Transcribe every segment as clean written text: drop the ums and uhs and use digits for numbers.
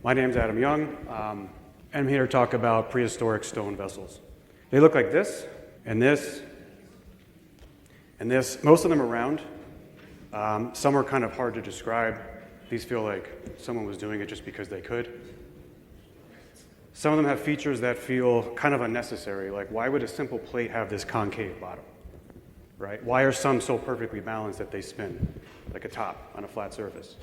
My name's Adam Young, and I'm here to talk about prehistoric stone vessels. They look like this, and this, and this. Most of them are round. Some are kind of hard to describe. These feel like someone was doing it just because they could. Some of them have features that feel kind of unnecessary, like why would a simple plate have this concave bottom, right? Why are some so perfectly balanced that they spin, like a top on a flat surface?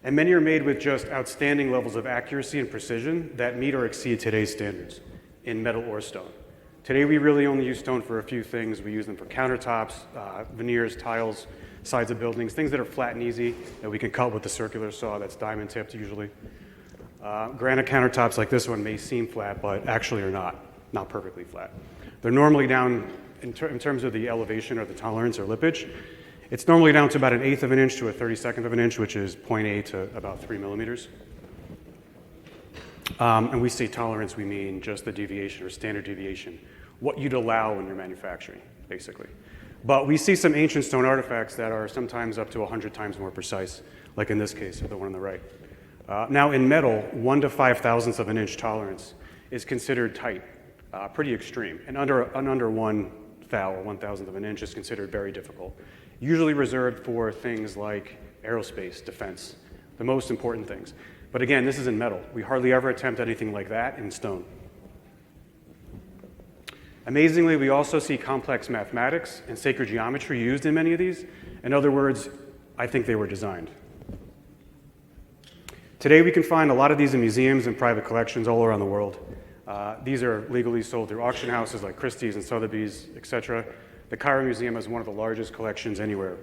And many are made with just outstanding levels of accuracy and precision that meet or exceed today's standards in metal or stone. Today we really only use stone for a few things. We use them for countertops, veneers, tiles, sides of buildings, things that are flat and easy that we can cut with a circular saw that's diamond tipped usually. Granite countertops like this one may seem flat, but actually are not perfectly flat. They're normally down, in terms of the elevation or the tolerance or lippage, it's normally down to about 1/8 of an inch to a 32nd of an inch, which is 0.8 to about 3 millimeters. And we say tolerance, we mean just the deviation or standard deviation, what you'd allow when you're manufacturing, basically. But we see some ancient stone artifacts that are sometimes up to 100 times more precise, like in this case, the one on the right. Now in metal, 1 to 5,000ths of an inch tolerance is considered tight, pretty extreme. And under 1 thou or 1,000th of an inch is considered very difficult. Usually reserved for things like aerospace, defense, the most important things. But again, this is in metal. We hardly ever attempt anything like that in stone. Amazingly, we also see complex mathematics and sacred geometry used in many of these. In other words, I think they were designed. Today, we can find a lot of these in museums and private collections all around the world. These are legally sold through auction houses like Christie's and Sotheby's, etc. The Cairo Museum has one of the largest collections anywhere,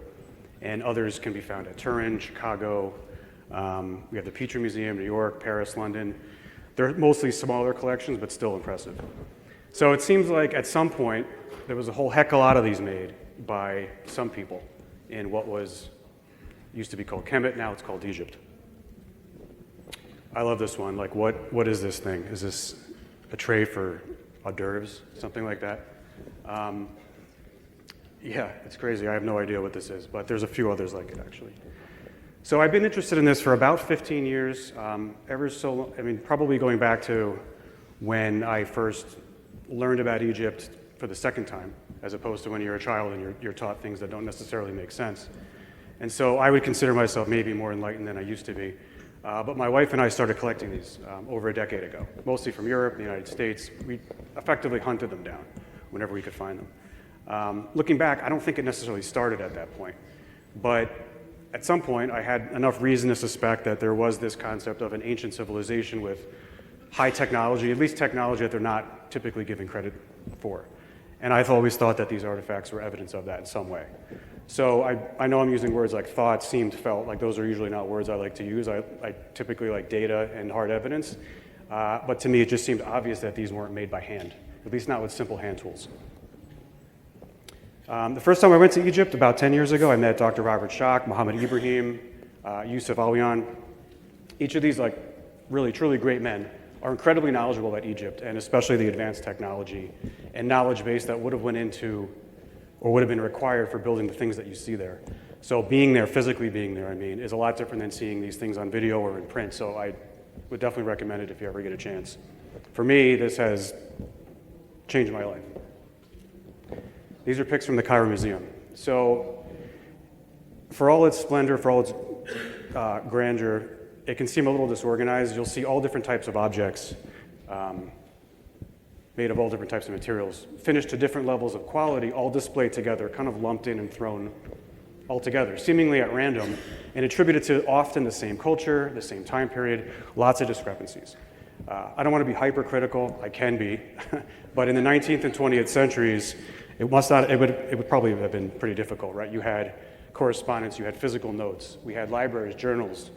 and others can be found at Turin, Chicago. We have the Petrie Museum, New York, Paris, London. They're mostly smaller collections, but still impressive. So it seems like at some point, there was a whole heck of a lot of these made by some people in what used to be called Kemet, now it's called Egypt. I love this one. Like, what is this thing? Is this a tray for hors d'oeuvres, something like that? Yeah, it's crazy. I have no idea what this is, but there's a few others like it, actually. So I've been interested in this for about 15 years, probably going back to when I first learned about Egypt for the second time, as opposed to when you're a child and you're taught things that don't necessarily make sense. And so I would consider myself maybe more enlightened than I used to be. But my wife and I started collecting these over a decade ago, mostly from Europe, the United States. We effectively hunted them down whenever we could find them. Looking back, I don't think it necessarily started at that point. But at some point, I had enough reason to suspect that there was this concept of an ancient civilization with high technology, at least technology that they're not typically given credit for. And I've always thought that these artifacts were evidence of that in some way. So I know I'm using words like thought, seemed, felt, like those are usually not words I like to use. I typically like data and hard evidence. But to me, it just seemed obvious that these weren't made by hand, at least not with simple hand tools. The first time I went to Egypt, about 10 years ago, I met Dr. Robert Schock, Mohammed Ibrahim, Yusuf Aliyan. Each of these really, truly great men are incredibly knowledgeable about Egypt, and especially the advanced technology and knowledge base that would have went into or would have been required for building the things that you see there. So being there, physically being there, is a lot different than seeing these things on video or in print. So I would definitely recommend it if you ever get a chance. For me, this has changed my life. These are pics from the Cairo Museum. So for all its splendor, for all its grandeur, it can seem a little disorganized. You'll see all different types of objects made of all different types of materials, finished to different levels of quality, all displayed together, kind of lumped in and thrown all together, seemingly at random, and attributed to often the same culture, the same time period, lots of discrepancies. I don't want to be hypercritical, I can be, but in the 19th and 20th centuries, it would probably have been pretty difficult, right? You had correspondence, you had physical notes, we had libraries, journals,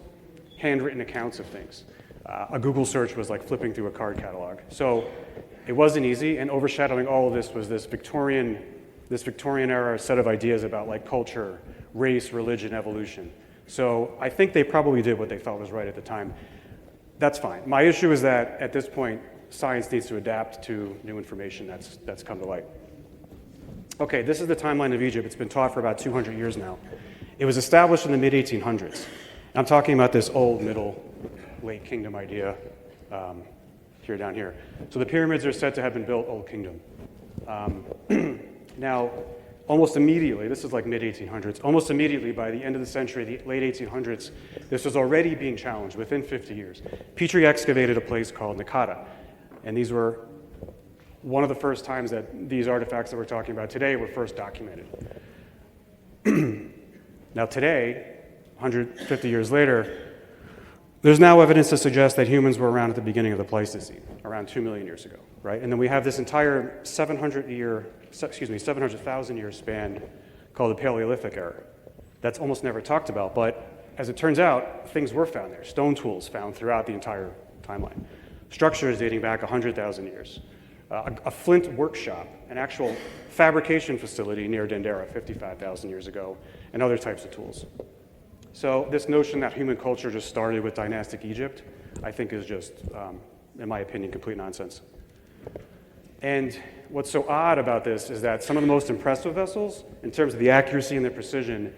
handwritten accounts of things. A Google search was like flipping through a card catalog. So it wasn't easy, and overshadowing all of this was this Victorian era set of ideas about like culture, race, religion, evolution. So I think they probably did what they thought was right at the time. That's fine. My issue is that at this point, science needs to adapt to new information that's come to light. Okay, this is the timeline of Egypt. It's been taught for about 200 years now. It was established in the mid-1800s. I'm talking about this old middle late kingdom idea here down here. So the pyramids are said to have been built Old Kingdom. Now, almost immediately, this is like mid-1800s, almost immediately by the end of the century, the late 1800s, this was already being challenged within 50 years. Petrie excavated a place called Naqada, and these were one of the first times that these artifacts that we're talking about today were first documented. Now today, 150 years later, there's now evidence to suggest that humans were around at the beginning of the Pleistocene, around 2 million years ago, right? And then we have this entire 700,000 year span called the Paleolithic era. That's almost never talked about, but as it turns out, things were found there. Stone tools found throughout the entire timeline. Structures dating back 100,000 years. A flint workshop, an actual fabrication facility near Dendera 55,000 years ago, and other types of tools. So this notion that human culture just started with dynastic Egypt, I think is just, in my opinion, complete nonsense. And what's so odd about this is that some of the most impressive vessels, in terms of the accuracy and the precision,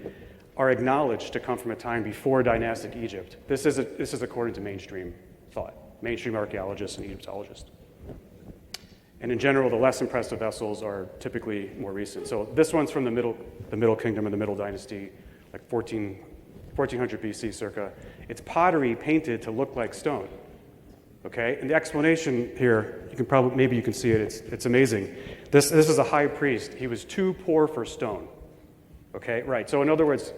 are acknowledged to come from a time before dynastic Egypt. This is according to mainstream thought, mainstream archaeologists and Egyptologists. And in general, the less impressive vessels are typically more recent. So this one's from the Middle Kingdom and the Middle Dynasty, like 1400 BC circa. It's pottery painted to look like stone. Okay, and the explanation here, maybe you can see it. It's amazing. This is a high priest. He was too poor for stone. Okay, right. So in other words,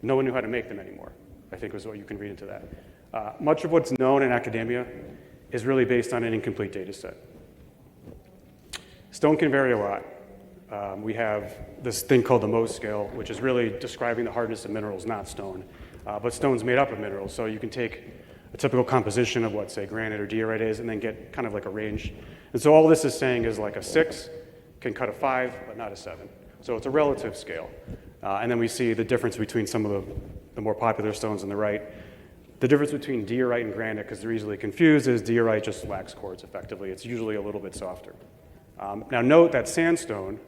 no one knew how to make them anymore, I think was what you can read into that. Much of what's known in academia is really based on an incomplete data set. Stone can vary a lot. We have this thing called the Mohs scale, which is really describing the hardness of minerals, not stone. But stone's made up of minerals, so you can take a typical composition of what, say, granite or diorite is, and then get kind of like a range. And so all this is saying is like a 6 can cut a 5, but not a 7. So it's a relative scale. And then we see the difference between some of the more popular stones on the right. The difference between diorite and granite, because they're easily confused, is diorite just lacks quartz effectively. It's usually a little bit softer. Now note that sandstone,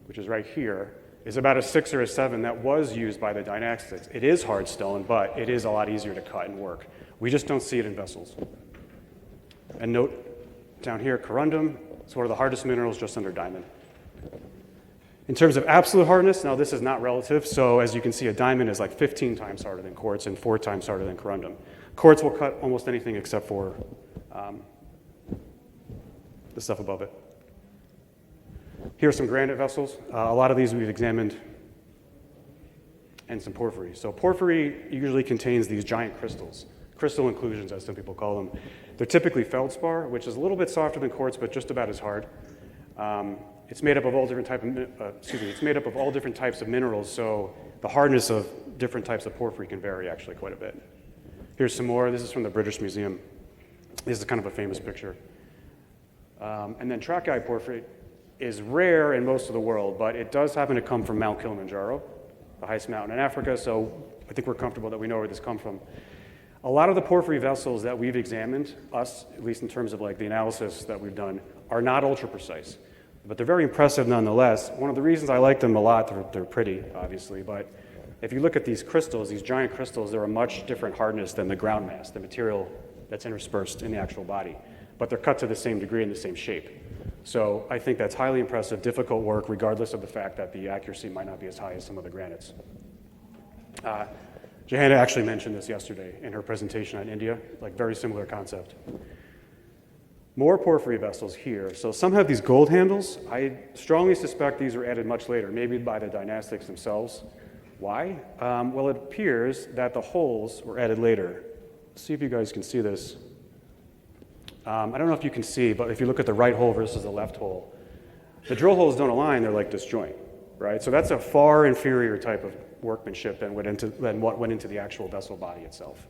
which is right here, is about a 6 or a 7 that was used by the dynastics. It is hard stone, but it is a lot easier to cut and work. We just don't see it in vessels. And note down here, corundum, it's one of the hardest minerals just under diamond. In terms of absolute hardness, now this is not relative, so as you can see, a diamond is like 15 times harder than quartz and 4 times harder than corundum. Quartz will cut almost anything except for the stuff above it. Here are some granite vessels. A lot of these we've examined, and some porphyry. So porphyry usually contains these giant crystals, crystal inclusions, as some people call them. They're typically feldspar, which is a little bit softer than quartz, but just about as hard. It's made up of all different types of minerals, so the hardness of different types of porphyry can vary actually quite a bit. Here's some more. This is from the British Museum. This is kind of a famous picture. And then trachyte porphyry is rare in most of the world, but it does happen to come from Mount Kilimanjaro, the highest mountain in Africa, so I think we're comfortable that we know where this comes from. A lot of the porphyry vessels that we've examined, us, at least in terms of like the analysis that we've done, are not ultra precise, but they're very impressive nonetheless. One of the reasons I like them a lot, they're pretty, obviously, but if you look at these crystals, these giant crystals, they're a much different hardness than the ground mass, the material that's interspersed in the actual body, but they're cut to the same degree in the same shape. So I think that's highly impressive, difficult work, regardless of the fact that the accuracy might not be as high as some of the granites. Johanna actually mentioned this yesterday in her presentation on India, like very similar concept. More porphyry vessels here. So some have these gold handles. I strongly suspect these were added much later, maybe by the dynastics themselves. Why? Well, it appears that the holes were added later. Let's see if you guys can see this. I don't know if you can see, but if you look at the right hole versus the left hole, the drill holes don't align, they're like disjoint, right? So that's a far inferior type of workmanship than what went into the actual vessel body itself.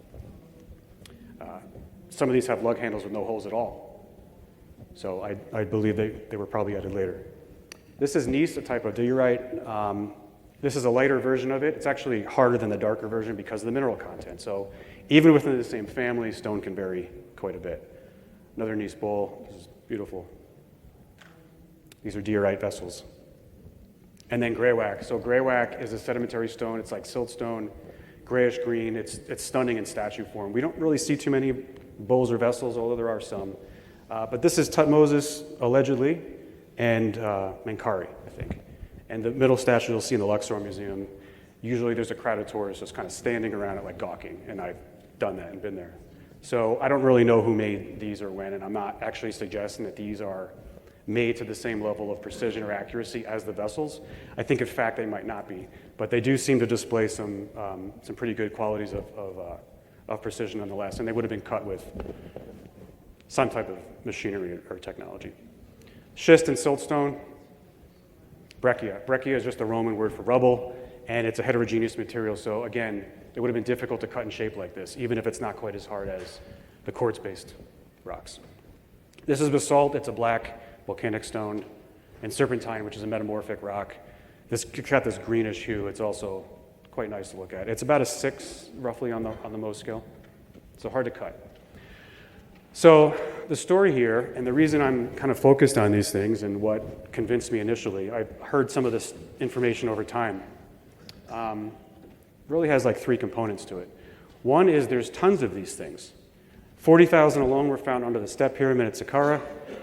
Some of these have lug handles with no holes at all. So I believe they were probably added later. This is gneiss, a type of diorite. This is a lighter version of it. It's actually harder than the darker version because of the mineral content. So even within the same family, stone can vary quite a bit. Another gneiss bowl. This is beautiful. These are diorite vessels. And then greywacke. So greywacke is a sedimentary stone. It's like siltstone. grayish green. It's stunning in statue form. We don't really see too many bowls or vessels, although there are some. But this is Tutmosis, allegedly, and Menkaure, I think. And the middle statue you'll see in the Luxor Museum, usually there's a crowd of tourists just kind of standing around it like gawking, and I've done that and been there. So I don't really know who made these or when, and I'm not actually suggesting that these are made to the same level of precision or accuracy as the vessels. I think, in fact, they might not be, but they do seem to display some pretty good qualities of precision nonetheless, and they would have been cut with some type of machinery or technology. Schist and siltstone, breccia. Breccia is just a Roman word for rubble, and it's a heterogeneous material, so again, it would have been difficult to cut and shape like this, even if it's not quite as hard as the quartz-based rocks. This is basalt. It's a black volcanic stone, and serpentine, which is a metamorphic rock. It's got this greenish hue. It's also quite nice to look at. It's about a 6, roughly, on the Mohs scale, so hard to cut. So the story here, and the reason I'm kind of focused on these things and what convinced me initially, I've heard some of this information over time, really has like 3 components to it. One is there's tons of these things. 40,000 alone were found under the step pyramid at Saqqara.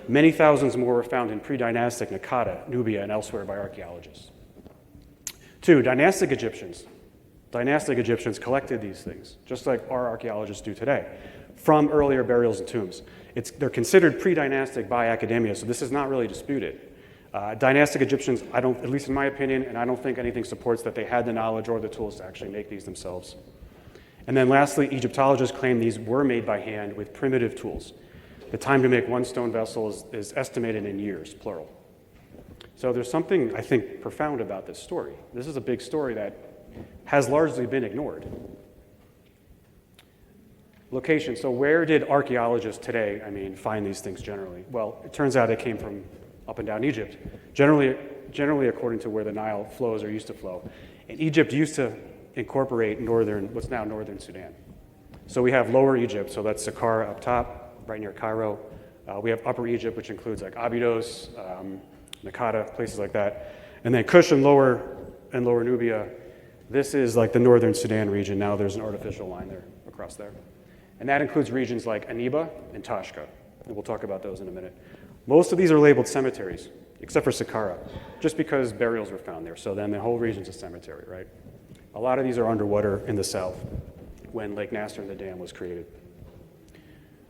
Many thousands more were found in pre-dynastic Naqada, Nubia, and elsewhere by archaeologists. 2, dynastic Egyptians. Dynastic Egyptians collected these things, just like our archaeologists do today, from earlier burials and tombs. They're considered pre-dynastic by academia, so this is not really disputed. Dynastic Egyptians, at least in my opinion, and I don't think anything supports that they had the knowledge or the tools to actually make these themselves. And then lastly, Egyptologists claim these were made by hand with primitive tools. The time to make one stone vessel is estimated in years, plural. So there's something, I think, profound about this story. This is a big story that has largely been ignored. Location. So where did archaeologists today, find these things generally? Well, it turns out they came from up and down Egypt, generally according to where the Nile flows or used to flow. And Egypt used to incorporate what's now northern Sudan. So we have Lower Egypt, so that's Saqqara up top, right near Cairo. We have Upper Egypt, which includes like Abydos, Naqada, places like that. And then Kush and Lower Nubia. This is like the northern Sudan region. Now there's an artificial line there, across there. And that includes regions like Aniba and Toshka. And we'll talk about those in a minute. Most of these are labeled cemeteries, except for Saqqara, just because burials were found there. So then the whole region's a cemetery, right? A lot of these are underwater in the south when Lake Nasser and the dam was created.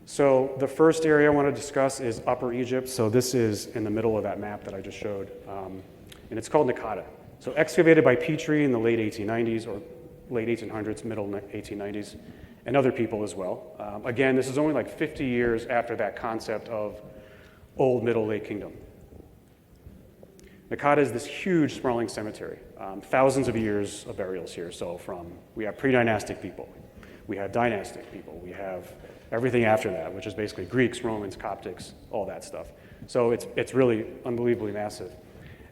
So the first area I want to discuss is Upper Egypt. So this is in the middle of that map that I just showed. And it's called Naqada. So excavated by Petrie in the late 1890s or late 1800s, middle 1890s, and other people as well. Again, this is only like 50 years after that concept of Old Middle Late Kingdom. Naqada is this huge sprawling cemetery. Thousands of years of burials here. So we have pre-dynastic people, we have dynastic people, we have everything after that, which is basically Greeks, Romans, Coptics, all that stuff. So it's really unbelievably massive.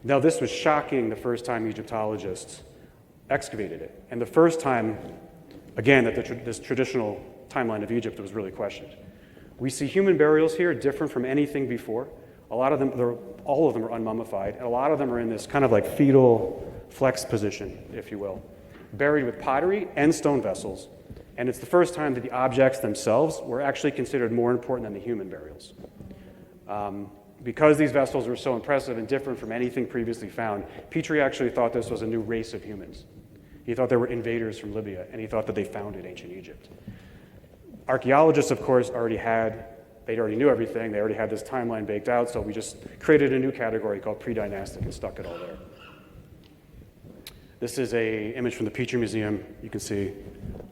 Now this was shocking the first time Egyptologists excavated it. And the first time, again, that this traditional timeline of Egypt was really questioned. We see human burials here different from anything before. All of them are unmummified, and a lot of them are in this kind of like fetal flex position, if you will, buried with pottery and stone vessels. And it's the first time that the objects themselves were actually considered more important than the human burials. Because these vessels were so impressive and different from anything previously found, Petrie actually thought this was a new race of humans. He thought they were invaders from Libya, and he thought that they founded ancient Egypt. Archaeologists, of course, they already knew everything. They already had this timeline baked out, so we just created a new category called pre-dynastic and stuck it all there. This is an image from the Petrie Museum. You can see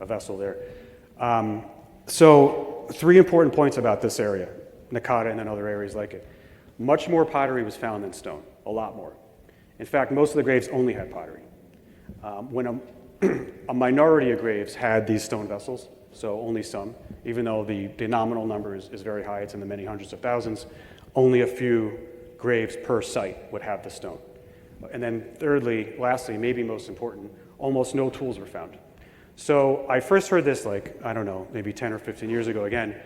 a vessel there. So 3 important points about this area, Naqada and then other areas like it. Much more pottery was found than stone, a lot more. In fact, most of the graves only had pottery. When a minority of graves had these stone vessels, so only some, even though the nominal number is very high, it's in the many hundreds of thousands, only a few graves per site would have the stone. And then lastly, maybe most important, almost no tools were found. So I first heard this maybe 10 or 15 years ago again,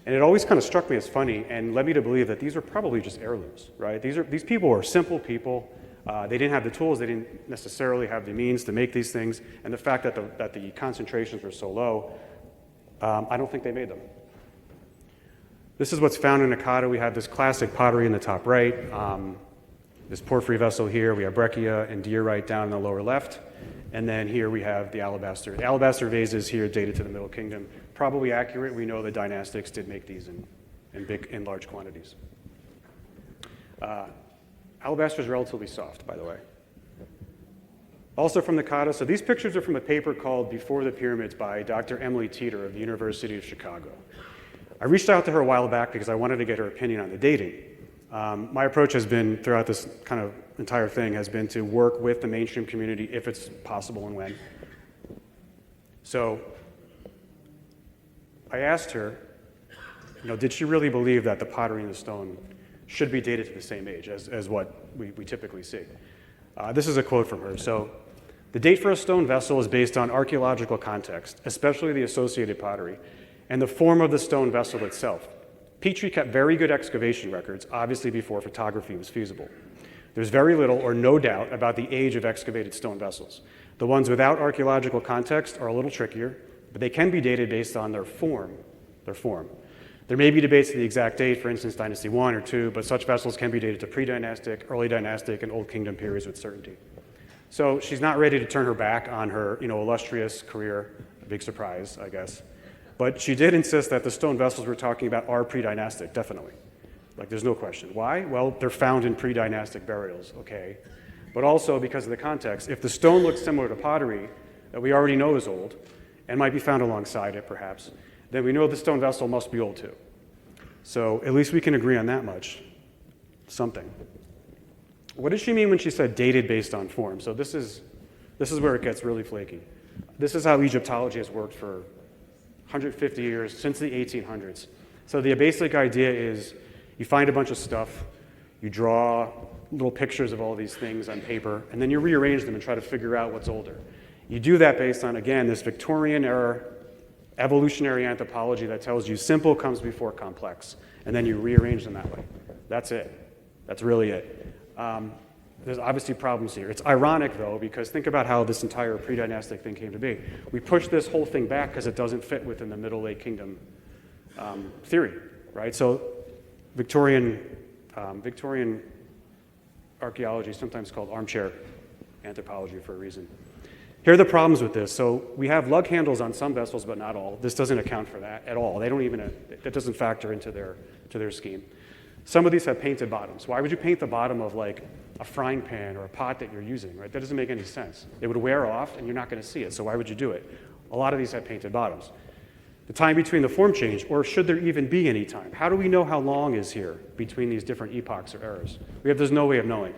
and it always kind of struck me as funny and led me to believe that these were probably just heirlooms, right? These people were simple people, They didn't have the tools, they didn't necessarily have the means to make these things, and the fact that the concentrations were so low, I don't think they made them. This is what's found in Naqada. We have this classic pottery in the top right, this porphyry vessel here, we have breccia and diorite down in the lower left, and then here we have the alabaster. The alabaster vases here dated to the Middle Kingdom. Probably accurate. We know the dynastics did make these in large quantities. Alabaster is relatively soft, by the way. Also from Naqada, so these pictures are from a paper called Before the Pyramids by Dr. Emily Teeter of the University of Chicago. I reached out to her a while back because I wanted to get her opinion on the dating. My approach has been, throughout this kind of entire thing, has been to work with the mainstream community if it's possible and when. So I asked her, did she really believe that the pottery and the stone should be dated to the same age as what we typically see? This is a quote from her. So, the date for a stone vessel is based on archaeological context, especially the associated pottery, and the form of the stone vessel itself. Petrie kept very good excavation records, obviously before photography was feasible. There's very little or no doubt about the age of excavated stone vessels. The ones without archaeological context are a little trickier, but they can be dated based on their form. There may be debates to the exact date, for instance, Dynasty 1 or 2, but such vessels can be dated to pre-dynastic, early dynastic, and Old Kingdom periods with certainty. So she's not ready to turn her back on her illustrious career, a big surprise, I guess. But she did insist that the stone vessels we're talking about are pre-dynastic, definitely. Like, there's no question. Why? Well, they're found in pre-dynastic burials, okay? But also because of the context. If the stone looks similar to pottery that we already know is old, and might be found alongside it, perhaps, then we know the stone vessel must be old too. So at least we can agree on that much. Something. What does she mean when she said dated based on form? So this is where it gets really flaky. This is how Egyptology has worked for 150 years, since the 1800s. So the basic idea is you find a bunch of stuff, you draw little pictures of all these things on paper, and then you rearrange them and try to figure out what's older. You do that based on, again, this Victorian era evolutionary anthropology that tells you simple comes before complex, and then you rearrange them that way. That's it. That's really it. There's obviously problems here. It's ironic, though, because think about how this entire pre-dynastic thing came to be. We push this whole thing back because it doesn't fit within the Middle Late Kingdom theory, right? So Victorian archaeology is sometimes called armchair anthropology for a reason. Here are the problems with this. So we have lug handles on some vessels, but not all. This doesn't account for that at all. That doesn't factor into their scheme. Some of these have painted bottoms. Why would you paint the bottom of like a frying pan or a pot that you're using, right? That doesn't make any sense. It would wear off and you're not going to see it, so why would you do it? A lot of these have painted bottoms. The time between the form change, or should there even be any time? How do we know how long is here between these different epochs or eras? There's no way of knowing.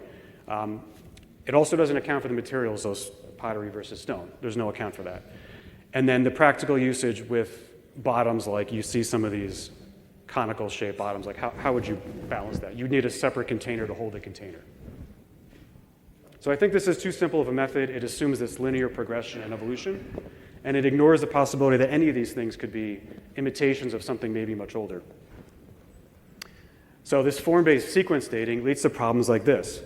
It also doesn't account for the materials, those pottery versus stone. There's no account for that. And then the practical usage with bottoms, like you see some of these conical shaped bottoms, like how would you balance that? You'd need a separate container to hold the container. So I think this is too simple of a method. It assumes this linear progression and evolution, and it ignores the possibility that any of these things could be imitations of something maybe much older. So this form-based sequence dating leads to problems like this.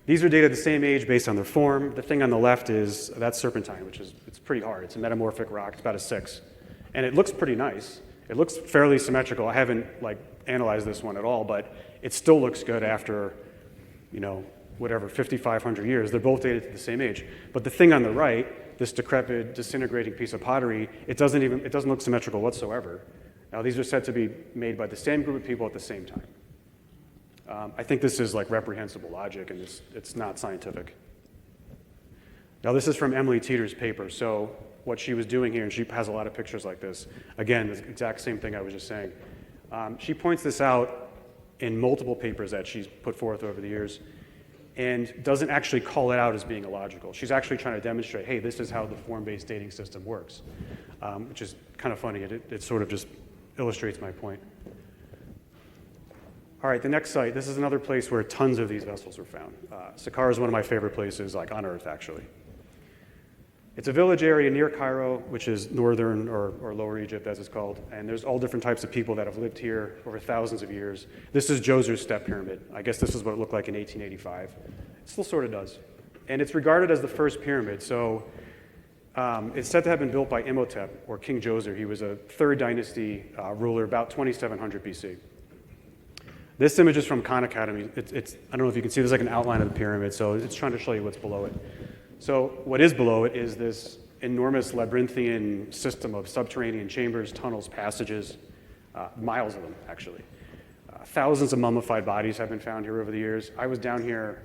These are dated the same age based on their form. The thing on the left that's serpentine, it's pretty hard. It's a metamorphic rock. It's about a 6. And it looks pretty nice. It looks fairly symmetrical. I haven't analyzed this one at all, but it still looks good after, 5,500 years. They're both dated to the same age. But the thing on the right, this decrepit, disintegrating piece of pottery, it doesn't look symmetrical whatsoever. Now, these are said to be made by the same group of people at the same time. I think this is reprehensible logic, and it's not scientific. Now, this is from Emily Teeter's paper. So what she was doing here, and she has a lot of pictures like this. Again, the exact same thing I was just saying. She points this out in multiple papers that she's put forth over the years, and doesn't actually call it out as being illogical. She's actually trying to demonstrate, hey, this is how the form-based dating system works, which is kind of funny. It sort of just illustrates my point. All right, the next site, this is another place where tons of these vessels were found. Saqqara is one of my favorite places, on Earth, actually. It's a village area near Cairo, which is northern or lower Egypt, as it's called. And there's all different types of people that have lived here over thousands of years. This is Djoser's step pyramid. I guess this is what it looked like in 1885. It still sort of does. And it's regarded as the first pyramid. So it's said to have been built by Imhotep, or King Djoser. He was a third dynasty ruler about 2700 BC. This image is from Khan Academy. I don't know if you can see, there's like an outline of the pyramid, so it's trying to show you what's below it. So what is below it is this enormous labyrinthian system of subterranean chambers, tunnels, passages, miles of them, actually. Thousands of mummified bodies have been found here over the years. I was down here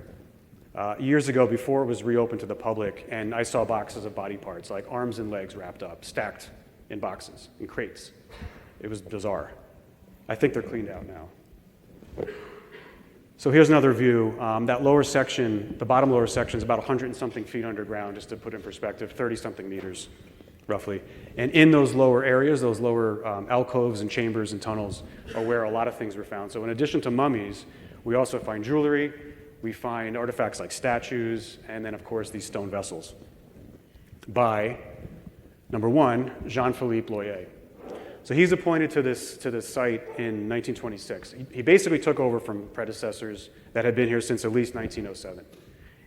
years ago before it was reopened to the public, and I saw boxes of body parts, like arms and legs wrapped up, stacked in boxes, in crates. It was bizarre. I think they're cleaned out now. So here's another view. That lower section, the bottom lower section, is about 100 and something feet underground, just to put in perspective, 30-something meters, roughly. And in those lower areas, those lower alcoves and chambers and tunnels are where a lot of things were found. So in addition to mummies, we also find jewelry, we find artifacts like statues, and then, of course, these stone vessels by, number one, Jean-Philippe Loyer. So he's appointed to this site in 1926. He basically took over from predecessors that had been here since at least 1907.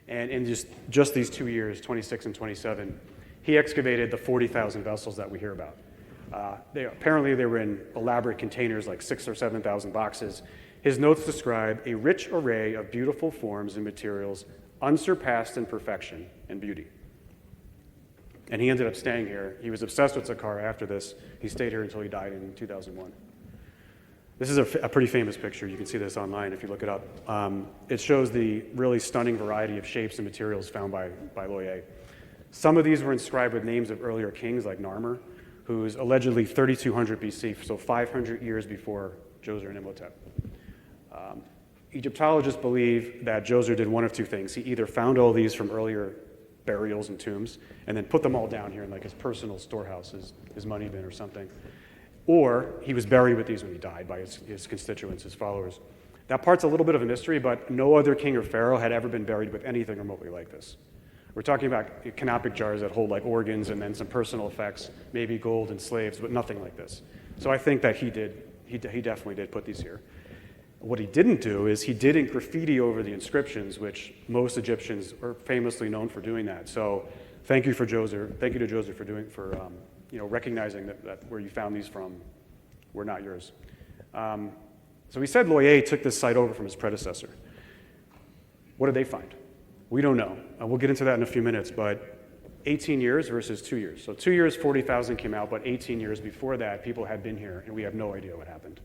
And in just these 2 years, 26 and 27, he excavated the 40,000 vessels that we hear about. Apparently they were in elaborate containers, like 6,000 or 7,000 boxes. His notes describe a rich array of beautiful forms and materials, unsurpassed in perfection and beauty. And he ended up staying here. He was obsessed with Saqqara after this. He stayed here until he died in 2001. This is a pretty famous picture. You can see this online if you look it up. It shows the really stunning variety of shapes and materials found by Loyer. Some of these were inscribed with names of earlier kings, like Narmer, who's allegedly 3200 BC, so 500 years before Djoser and Imhotep. Egyptologists believe that Djoser did one of two things. He either found all these from earlier burials and tombs, and then put them all down here in like his personal storehouse, his money bin or something. Or he was buried with these when he died by his constituents, his followers. That part's a little bit of a mystery, but no other king or pharaoh had ever been buried with anything remotely like this. We're talking about canopic jars that hold like organs and then some personal effects, maybe gold and slaves, but nothing like this. So I think that he definitely did put these here. What he didn't do is he didn't graffiti over the inscriptions, which most Egyptians are famously known for doing that. So thank you to Djoser for recognizing that where you found these from were not yours. So he said Loyer took this site over from his predecessor. What did they find? We don't know. We'll get into that in a few minutes, but 18 years versus 2 years. So 2 years, 40,000 came out, but 18 years before that, people had been here, and we have no idea what happened.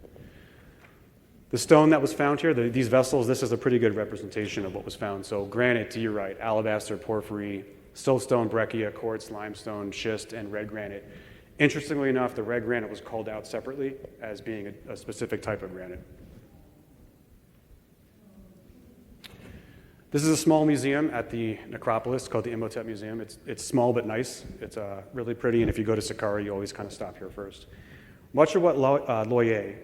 The stone that was found here, these vessels, this is a pretty good representation of what was found. So granite, diorite, alabaster, porphyry, siltstone, breccia, quartz, limestone, schist, and red granite. Interestingly enough, the red granite was called out separately as being a specific type of granite. This is a small museum at the necropolis called the Imhotep Museum. It's small but nice. It's really pretty, and if you go to Saqqara, you always kind of stop here first. Much of what Loyer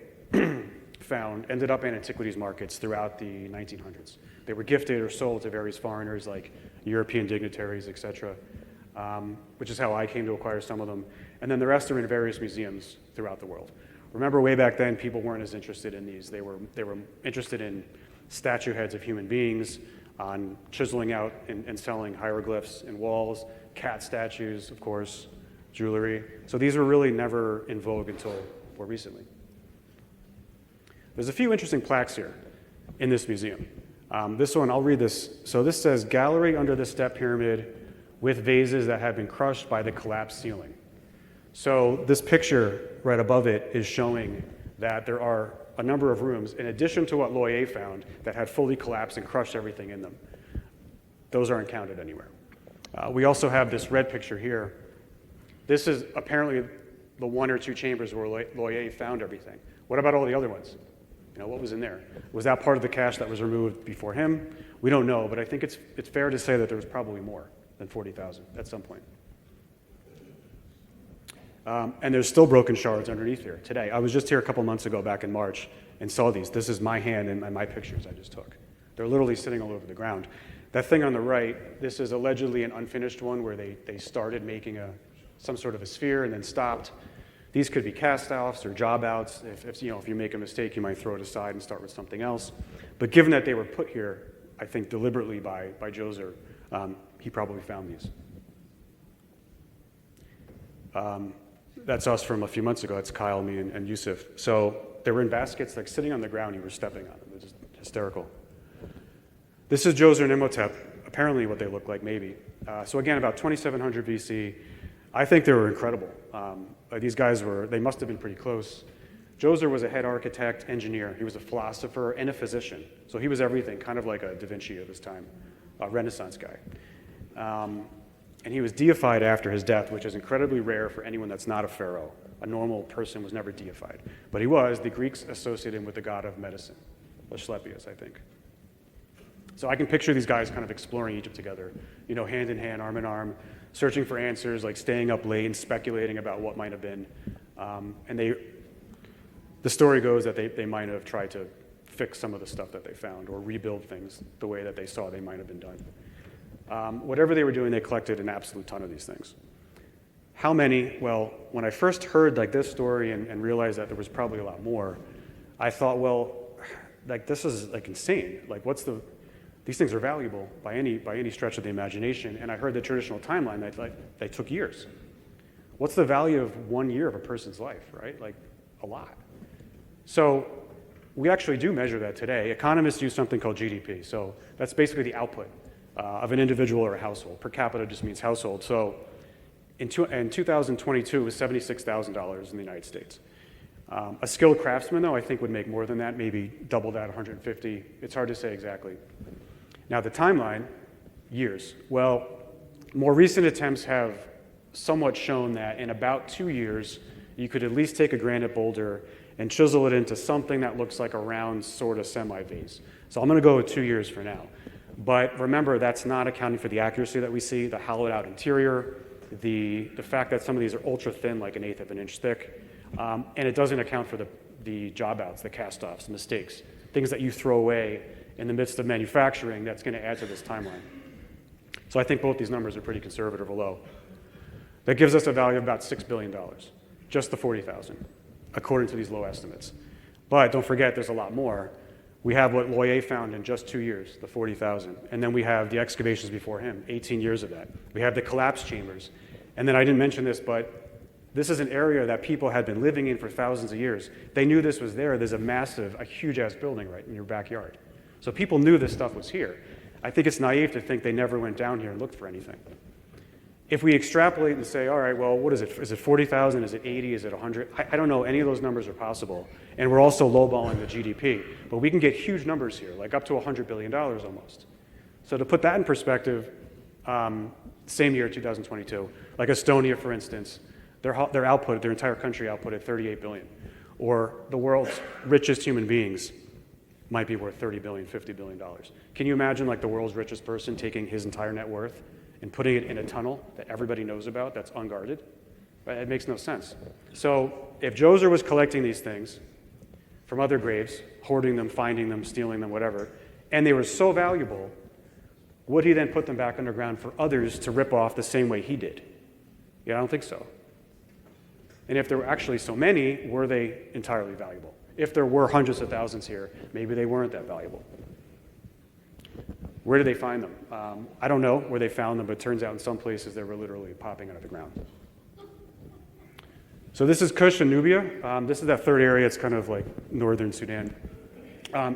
found ended up in antiquities markets throughout the 1900s. They were gifted or sold to various foreigners like European dignitaries, etc., which is how I came to acquire some of them. And then the rest are in various museums throughout the world. Remember, way back then, people weren't as interested in these. They were interested in statue heads of human beings, on chiseling out and selling hieroglyphs in walls, cat statues, of course, jewelry. So these were really never in vogue until more recently. There's a few interesting plaques here in this museum. This one, I'll read this. So this says, gallery under the step pyramid with vases that have been crushed by the collapsed ceiling. So this picture right above it is showing that there are a number of rooms, in addition to what Loyer found, that had fully collapsed and crushed everything in them. Those aren't counted anywhere. We also have this red picture here. This is apparently the one or two chambers where Loyer found everything. What about all the other ones? What was in there? Was that part of the cache that was removed before him? We don't know, but I think it's fair to say that there was probably more than 40,000 at some point. And there's still broken shards underneath here today. I was just here a couple months ago, back in March, and saw these. This is my hand and my pictures I just took. They're literally sitting all over the ground. That thing on the right, this is allegedly an unfinished one where they started making some sort of a sphere and then stopped. These could be cast-offs or job-outs. If you make a mistake, you might throw it aside and start with something else. But given that they were put here, I think deliberately by Djoser, he probably found these. That's us from a few months ago. That's Kyle, me, and Yusuf. So they were in baskets, like sitting on the ground. You were stepping on them. It was just hysterical. This is Djoser and Imhotep, apparently what they look like, maybe. So again, about 2700 BC. I think they were incredible. These guys they must have been pretty close. Djoser was a head architect, engineer. He was a philosopher and a physician. So he was everything, kind of like a Da Vinci of his time, a Renaissance guy. And he was deified after his death, which is incredibly rare for anyone that's not a pharaoh. A normal person was never deified. But he was. The Greeks associated him with the god of medicine, Asclepius, I think. So I can picture these guys kind of exploring Egypt together, hand in hand, arm in arm, searching for answers, like staying up late and speculating about what might have been. And the story goes that they might have tried to fix some of the stuff that they found or rebuild things the way that they saw they might have been done. Whatever they were doing, they collected an absolute ton of these things. How many? Well, when I first heard this story and realized that there was probably a lot more, I thought, well, this is insane. These things are valuable by any stretch of the imagination. And I heard the traditional timeline that they took years. What's the value of 1 year of a person's life, right? A lot. So we actually do measure that today. Economists use something called GDP. So that's basically the output of an individual or a household. Per capita just means household. So in 2022, it was $76,000 in the United States. A skilled craftsman, though, I think would make more than that, maybe double that, 150. It's hard to say exactly. Now, the timeline, years. Well, more recent attempts have somewhat shown that in about 2 years, you could at least take a granite boulder and chisel it into something that looks like a round sort of semi-vase. So I'm going to go with 2 years for now. But remember, that's not accounting for the accuracy that we see, the hollowed out interior, the fact that some of these are ultra thin, like 1/8 of an inch thick, and it doesn't account for the job outs, the cast-offs, the mistakes, things that you throw away in the midst of manufacturing that's going to add to this timeline. So I think both these numbers are pretty conservative or low. That gives us a value of about $6 billion, just the 40,000, according to these low estimates. But don't forget, there's a lot more. We have what Loyer found in just 2 years, the 40,000. And then we have the excavations before him, 18 years of that. We have the collapse chambers. And then I didn't mention this, but this is an area that people had been living in for thousands of years. They knew this was there. There's a huge-ass building right in your backyard. So people knew this stuff was here. I think it's naive to think they never went down here and looked for anything. If we extrapolate and say, all right, well, what is it? Is it 40,000? Is it 80? Is it 100? I don't know. Any of those numbers are possible. And we're also lowballing the GDP. But we can get huge numbers here, like up to $100 billion almost. So to put that in perspective, same year, 2022, like Estonia, for instance, their output, their entire country outputted 38 billion. Or the world's richest human beings might be worth $30 billion, $50 billion. Can you imagine the world's richest person taking his entire net worth and putting it in a tunnel that everybody knows about that's unguarded? Right? It makes no sense. So if Djoser was collecting these things from other graves, hoarding them, finding them, stealing them, whatever, and they were so valuable, would he then put them back underground for others to rip off the same way he did? Yeah, I don't think so. And if there were actually so many, were they entirely valuable? If there were hundreds of thousands here, maybe they weren't that valuable. Where did they find them? I don't know where they found them, but it turns out in some places they were literally popping out of the ground. So this is Kush and Nubia. This is that third area. It's kind of like northern Sudan.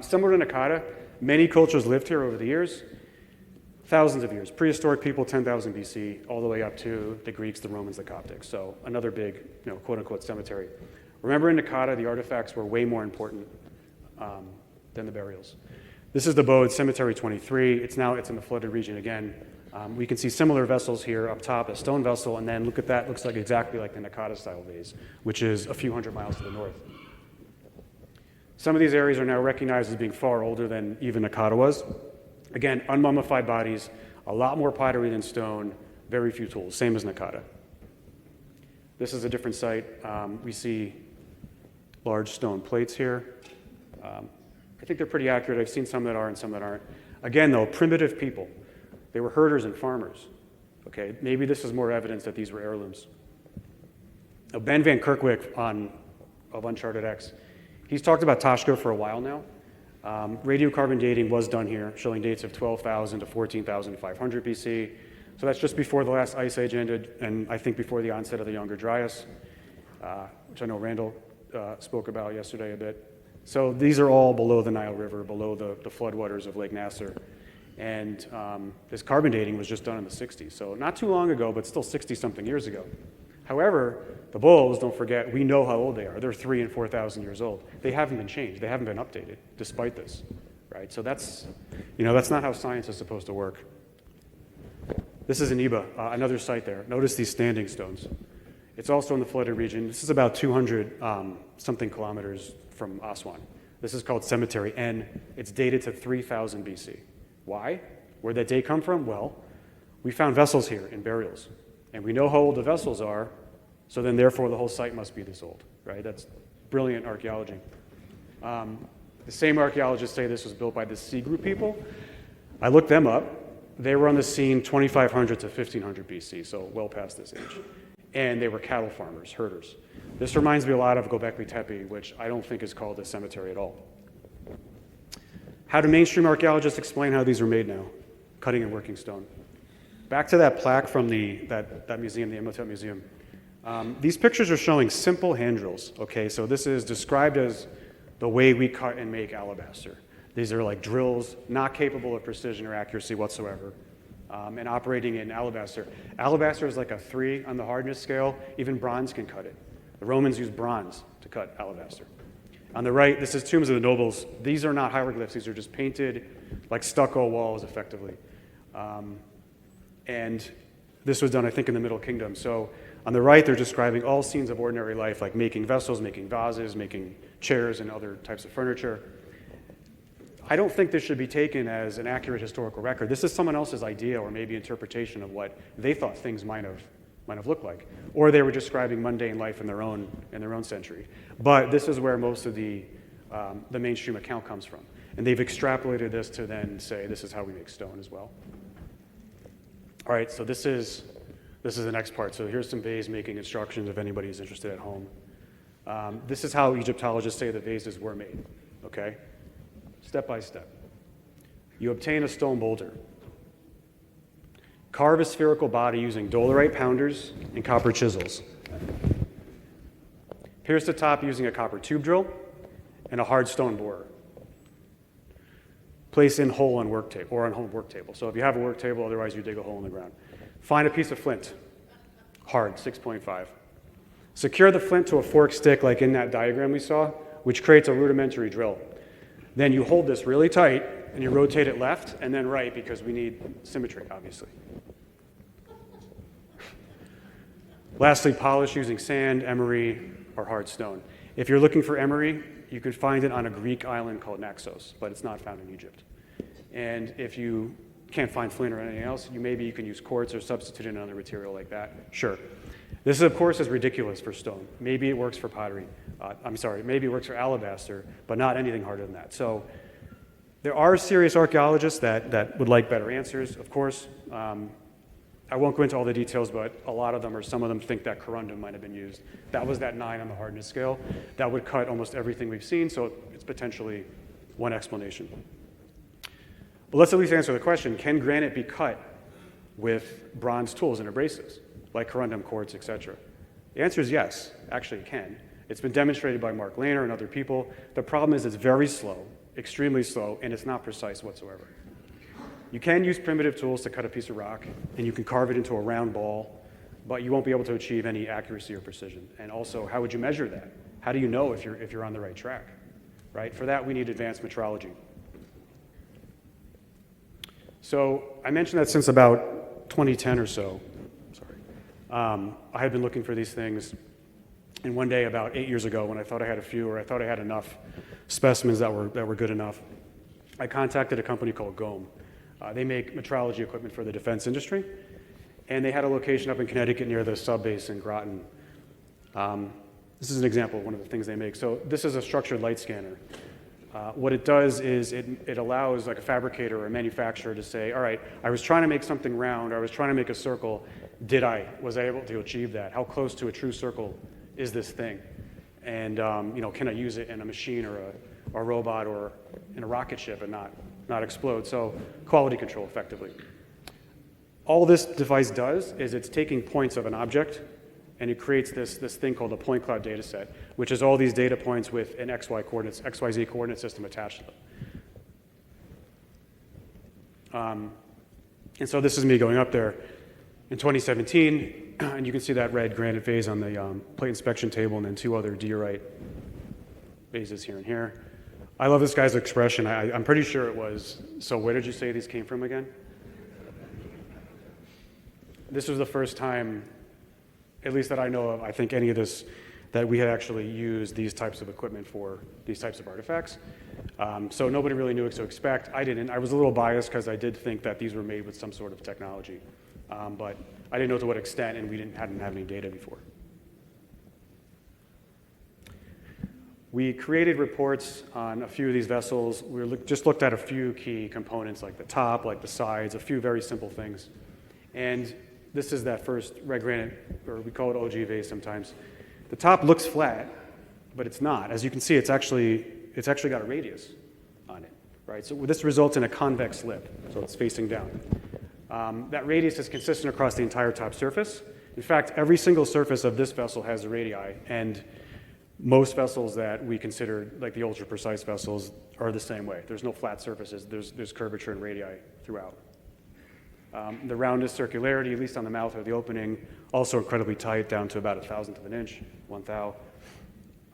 Similar to Naqada, many cultures lived here over the years, thousands of years. Prehistoric people, 10,000 BC, all the way up to the Greeks, the Romans, the Coptics. So another big, quote-unquote cemetery. Remember in Naqada, the artifacts were way more important than the burials. This is the Bode, Cemetery 23. It's in the flooded region again. We can see similar vessels here up top, a stone vessel, and then look at that, looks like exactly like the Naqada-style vase, which is a few hundred miles to the north. Some of these areas are now recognized as being far older than even Naqada was. Again, unmummified bodies, a lot more pottery than stone, very few tools, same as Naqada. This is a different site. We see large stone plates here. I think they're pretty accurate. I've seen some that are and some that aren't. Again, though, primitive people. They were herders and farmers. Okay, maybe this is more evidence that these were heirlooms. Now, Ben Van Kerkwijk of UnchartedX, he's talked about Toshka for a while now. Radiocarbon dating was done here, showing dates of 12,000 to 14,500 BC. So that's just before the last ice age ended, and I think before the onset of the Younger Dryas, which I know Randall spoke about yesterday a bit. So these are all below the Nile River, below the floodwaters of Lake Nasser. And this carbon dating was just done in the 60s. So not too long ago, but still 60-something years ago. However, the bulls, don't forget, we know how old they are. They're 3,000 and 4,000 years old. They haven't been changed. They haven't been updated, despite this, right? So that's not how science is supposed to work. This is Nubia, another site there. Notice these standing stones. It's also in the flooded region. This is about 200 something kilometers from Aswan. This is called Cemetery N. It's dated to 3000 BC. Why? Where'd that date come from? Well, we found vessels here in burials. And we know how old the vessels are, so then therefore the whole site must be this old, right? That's brilliant archaeology. The same archaeologists say this was built by the Sea Group people. I looked them up. They were on the scene 2500 to 1500 BC, so well past this age. And they were cattle farmers, herders. This reminds me a lot of Göbekli Tepe, which I don't think is called a cemetery at all. How do mainstream archaeologists explain how these are made now? Cutting and working stone. Back to that plaque from that museum, the Imhotep Museum. These pictures are showing simple hand drills, okay? So this is described as the way we cut and make alabaster. These are like drills not capable of precision or accuracy whatsoever, and operating in alabaster. Alabaster is like a 3 on the hardness scale. Even bronze can cut it. The Romans used bronze to cut alabaster. On the right, this is tombs of the nobles. These are not hieroglyphs. These are just painted like stucco walls, effectively. And this was done, I think, in the Middle Kingdom. So on the right, they're describing all scenes of ordinary life, like making vessels, making vases, making chairs, and other types of furniture. I don't think this should be taken as an accurate historical record. This is someone else's idea or maybe interpretation of what they thought things might have looked like. Or they were describing mundane life in their own century. But this is where most of the mainstream account comes from. And they've extrapolated this to then say, this is how we make stone as well. All right, so this is the next part. So here's some vase making instructions if anybody's interested at home. This is how Egyptologists say the vases were made, okay? Step by step. You obtain a stone boulder. Carve a spherical body using dolerite pounders and copper chisels. Pierce the top using a copper tube drill and a hard stone borer. Place in hole on work table or on work table. So if you have a work table, otherwise you dig a hole in the ground. Find a piece of flint, hard, 6.5. Secure the flint to a forked stick like in that diagram we saw, which creates a rudimentary drill. Then you hold this really tight and you rotate it left and then right because we need symmetry, obviously. Lastly, polish using sand, emery, or hard stone. If you're looking for emery, you can find it on a Greek island called Naxos, but it's not found in Egypt. And if you can't find flint or anything else, maybe you can use quartz or substitute in another material like that. Sure. This, of course, is ridiculous for stone. Maybe it works for pottery. Maybe it works for alabaster, but not anything harder than that. So there are serious archaeologists that would like better answers, of course. I won't go into all the details, but a lot of them, or some of them, think that corundum might have been used. That was that 9 on the hardness scale. That would cut almost everything we've seen, so it's potentially one explanation. But let's at least answer the question, can granite be cut with bronze tools and abrasives, like corundum, quartz, etc.? The answer is yes, actually it can. It's been demonstrated by Mark Lehner and other people. The problem is it's very slow, extremely slow, and it's not precise whatsoever. You can use primitive tools to cut a piece of rock, and you can carve it into a round ball, but you won't be able to achieve any accuracy or precision. And also, how would you measure that? How do you know if you're on the right track, right? For that, we need advanced metrology. So I mentioned that since about 2010 or so, I had been looking for these things, and one day about 8 years ago, when I thought I had a few, or I thought I had enough specimens that were good enough, I contacted a company called GOM. They make metrology equipment for the defense industry, and they had a location up in Connecticut near the sub base in Groton. This is an example of one of the things they make. So this is a structured light scanner. What it does is it allows like a fabricator or a manufacturer to say, all right, I was trying to make something round, or I was trying to make a circle. Was I able to achieve that? How close to a true circle is this thing? And can I use it in a machine or a robot or in a rocket ship and not explode? So quality control effectively. All this device does is it's taking points of an object, and it creates this thing called a point cloud data set, which is all these data points with an XYZ coordinate system attached to them. And so this is me going up there in 2017, and you can see that red granite vase on the plate inspection table, and then 2 other diorite vases here and here. I love this guy's expression. I'm pretty sure it was, so where did you say these came from again? This was the first time, at least that I know of, I think any of this, that we had actually used these types of equipment for these types of artifacts. So nobody really knew what to expect. I didn't. I was a little biased because I did think that these were made with some sort of technology. But I didn't know to what extent, and we hadn't had any data before. We created reports on a few of these vessels. We just looked at a few key components, like the top, like the sides, a few very simple things. And this is that first red granite, or we call it OG vase sometimes. The top looks flat, but it's not. As you can see, it's actually got a radius on it, right? So this results in a convex lip, so it's facing down. That radius is consistent across the entire top surface. In fact, every single surface of this vessel has a radii, and most vessels that we consider, like the ultra-precise vessels, are the same way. There's no flat surfaces. There's curvature and radii throughout. The roundness, circularity, at least on the mouth or the opening, also incredibly tight, down to about 1/1000 of an inch, 1 thou.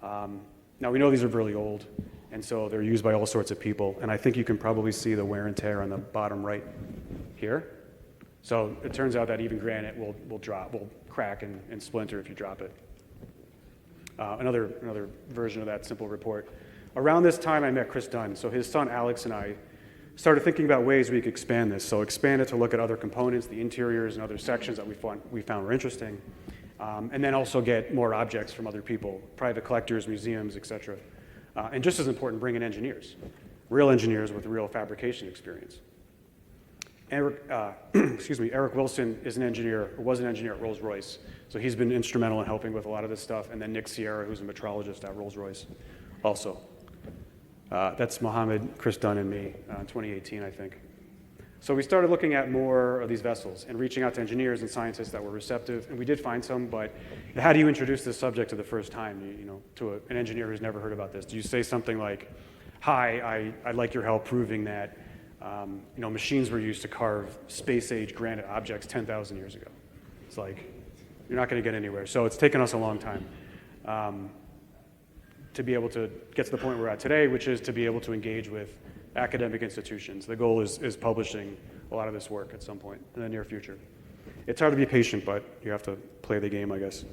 Now, we know these are really old, and so they're used by all sorts of people, and I think you can probably see the wear and tear on the bottom right here. So it turns out that even granite will crack and splinter if you drop it. Another version of that simple report. Around this time, I met Chris Dunn. So his son Alex and I started thinking about ways we could expand this. So expand it to look at other components, the interiors and other sections that we found were interesting, and then also get more objects from other people, private collectors, museums, et cetera. And just as important, bring in engineers, real engineers with real fabrication experience. Eric Wilson is an engineer, or was an engineer at Rolls-Royce. So he's been instrumental in helping with a lot of this stuff. And then Nick Sierra, who's a metrologist at Rolls-Royce also. That's Mohammed, Chris Dunn, and me in 2018, I think. So we started looking at more of these vessels and reaching out to engineers and scientists that were receptive. And we did find some, but how do you introduce this subject to the first time, to an engineer who's never heard about this? Do you say something like, hi, I'd like your help proving that machines were used to carve space-age granite objects 10,000 years ago? It's like, you're not going to get anywhere. So it's taken us a long time to be able to get to the point we're at today, which is to be able to engage with academic institutions. The goal is publishing a lot of this work at some point in the near future. It's hard to be patient, but you have to play the game, I guess.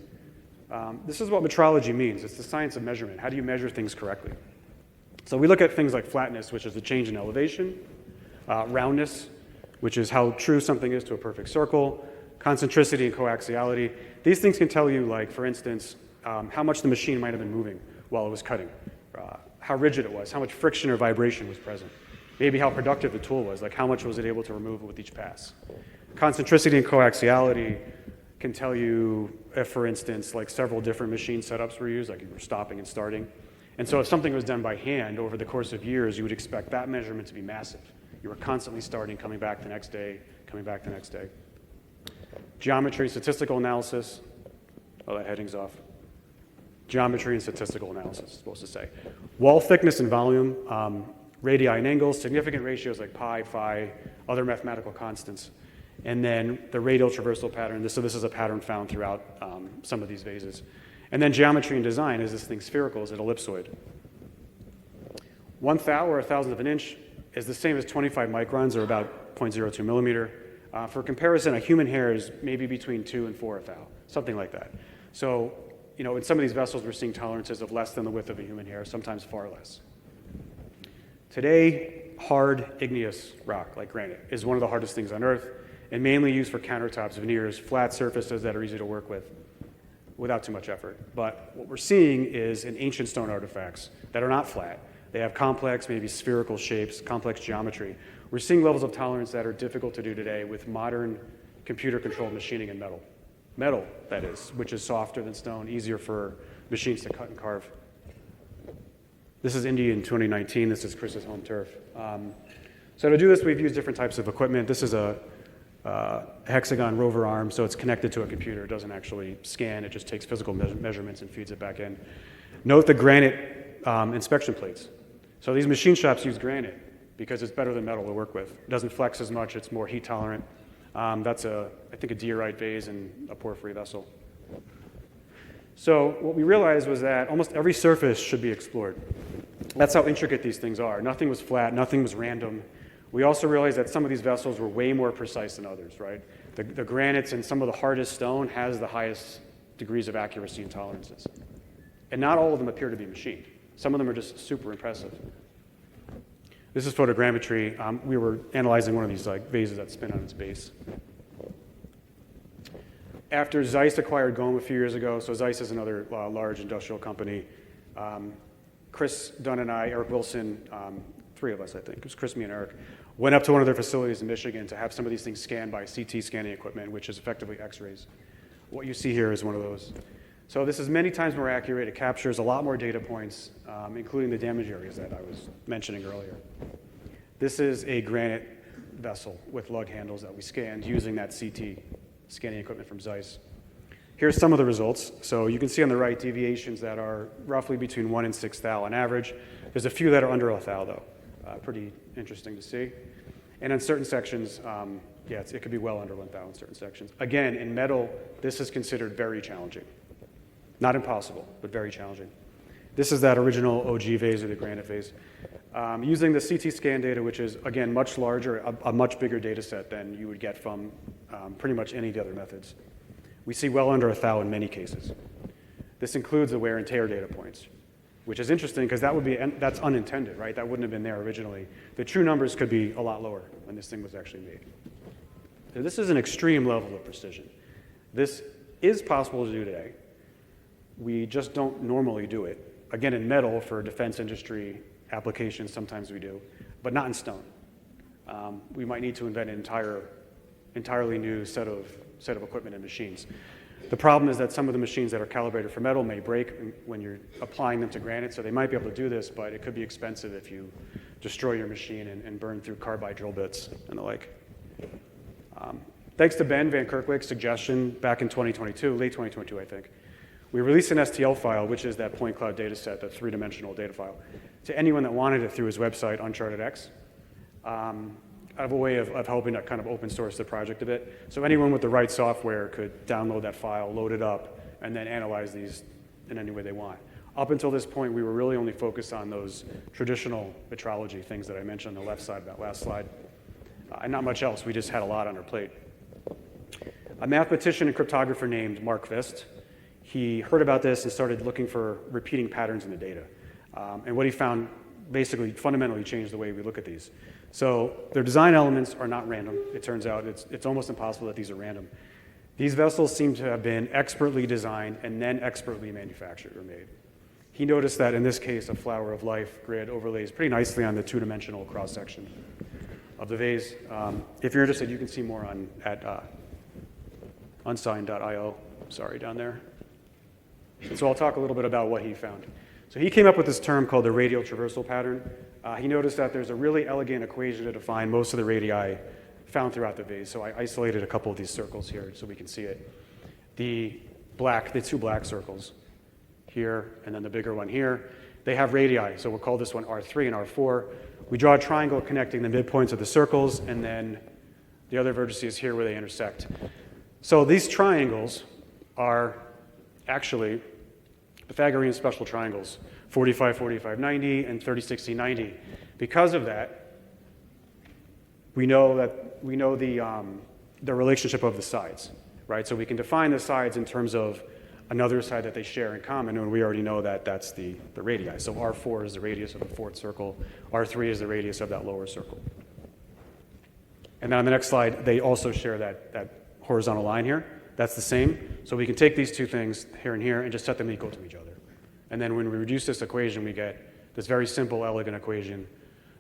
This is what metrology means. It's the science of measurement. How do you measure things correctly? So we look at things like flatness, which is the change in elevation, roundness, which is how true something is to a perfect circle, concentricity and coaxiality. These things can tell you, like, for instance, how much the machine might have been moving while it was cutting, how rigid it was, how much friction or vibration was present, maybe how productive the tool was, like how much was it able to remove with each pass. Concentricity and coaxiality can tell you if, for instance, like several different machine setups were used, like you were stopping and starting. And so if something was done by hand over the course of years, you would expect that measurement to be massive. You were constantly starting, coming back the next day, coming back the next day. Geometry, statistical analysis. Oh, that heading's off. Geometry and statistical analysis, it's supposed to say. Wall thickness and volume, radii and angles, significant ratios like pi, phi, other mathematical constants. And then the radial traversal pattern. So this is a pattern found throughout some of these vases. And then geometry and design. Is this thing spherical? Is it ellipsoid? 1 thou, or 1/1000 of an inch, is the same as 25 microns, or about 0.02 millimeter. For comparison, a human hair is maybe between 2 and 4 thou, something like that. So, in some of these vessels, we're seeing tolerances of less than the width of a human hair, sometimes far less. Today, hard igneous rock, like granite, is one of the hardest things on Earth, and mainly used for countertops, veneers, flat surfaces that are easy to work with without too much effort. But what we're seeing is in ancient stone artifacts that are not flat, They have complex, maybe spherical shapes, complex geometry. We're seeing levels of tolerance that are difficult to do today with modern computer-controlled machining in metal. Metal, that is, which is softer than stone, easier for machines to cut and carve. This is India in 2019. This is Chris's home turf. So to do this, we've used different types of equipment. This is a hexagon rover arm, so it's connected to a computer. It doesn't actually scan. It just takes physical measurements and feeds it back in. Note the granite inspection plates. So these machine shops use granite because it's better than metal to work with. It doesn't flex as much. It's more heat tolerant. That's, I think, a diorite vase and a porphyry vessel. So what we realized was that almost every surface should be explored. That's how intricate these things are. Nothing was flat. Nothing was random. We also realized that some of these vessels were way more precise than others, right? The granites and some of the hardest stone has the highest degrees of accuracy and tolerances. And not all of them appear to be machined. Some of them are just super impressive. This is photogrammetry. We were analyzing one of these vases that spin on its base. After Zeiss acquired Goem a few years ago, so Zeiss is another large industrial company, Chris Dunn and I, Eric Wilson, three of us, I think, it was Chris, me, and Eric, went up to one of their facilities in Michigan to have some of these things scanned by CT scanning equipment, which is effectively X-rays. What you see here is one of those. So this is many times more accurate. It captures a lot more data points, including the damage areas that I was mentioning earlier. This is a granite vessel with lug handles that we scanned using that CT scanning equipment from Zeiss. Here's some of the results. So you can see on the right deviations that are roughly between 1 and 6 thou on average. There's a few that are under a thou, though. Pretty interesting to see. And in certain sections, it could be well under 1 thou in certain sections. Again, in metal, this is considered very challenging. Not impossible, but very challenging. This is that original OG vase or the granite vase. Using the CT scan data, which is, again, much larger, a much bigger data set than you would get from pretty much any of the other methods. We see well under a thou in many cases. This includes the wear and tear data points, which is interesting because that's unintended, right? That wouldn't have been there originally. The true numbers could be a lot lower when this thing was actually made. So this is an extreme level of precision. This is possible to do today. We just don't normally do it. Again, in metal for defense industry applications, sometimes we do, but not in stone. We might need to invent an entirely new set of equipment and machines. The problem is that some of the machines that are calibrated for metal may break when you're applying them to granite, so they might be able to do this, but it could be expensive if you destroy your machine and burn through carbide drill bits and the like. Thanks to Ben Van Kerkwijk's suggestion back in 2022, late 2022, I think, we released an STL file, which is that point cloud data set, that three-dimensional data file, to anyone that wanted it through his website, UnchartedX. I have a way of helping to kind of open source the project a bit. So anyone with the right software could download that file, load it up, and then analyze these in any way they want. Up until this point, we were really only focused on those traditional metrology things that I mentioned on the left side of that last slide. And not much else. We just had a lot on our plate. A mathematician and cryptographer named Mark Vist, he heard about this and started looking for repeating patterns in the data. And what he found basically fundamentally changed the way we look at these. So their design elements are not random. It turns out it's almost impossible that these are random. These vessels seem to have been expertly designed and then expertly manufactured or made. He noticed that in this case, a flower of life grid overlays pretty nicely on the two-dimensional cross-section of the vase. If you're interested, you can see more at unsigned.io, sorry, down there. And so I'll talk a little bit about what he found. So he came up with this term called the radial traversal pattern. He noticed that there's a really elegant equation to define most of the radii found throughout the vase. So I isolated a couple of these circles here so we can see it. The two black circles here and then the bigger one here, they have radii. So we'll call this one R3 and R4. We draw a triangle connecting the midpoints of the circles, and then the other vertices here where they intersect. So these triangles are actually Pythagorean special triangles, 45, 45, 90, and 30, 60, 90. Because of that, we know the relationship of the sides, right? So we can define the sides in terms of another side that they share in common, and we already know that that's the radii. So R4 is the radius of the fourth circle. R3 is the radius of that lower circle. And then on the next slide, they also share that horizontal line here. That's the same. So we can take these two things here and here and just set them equal to each other. And then when we reduce this equation, we get this very simple, elegant equation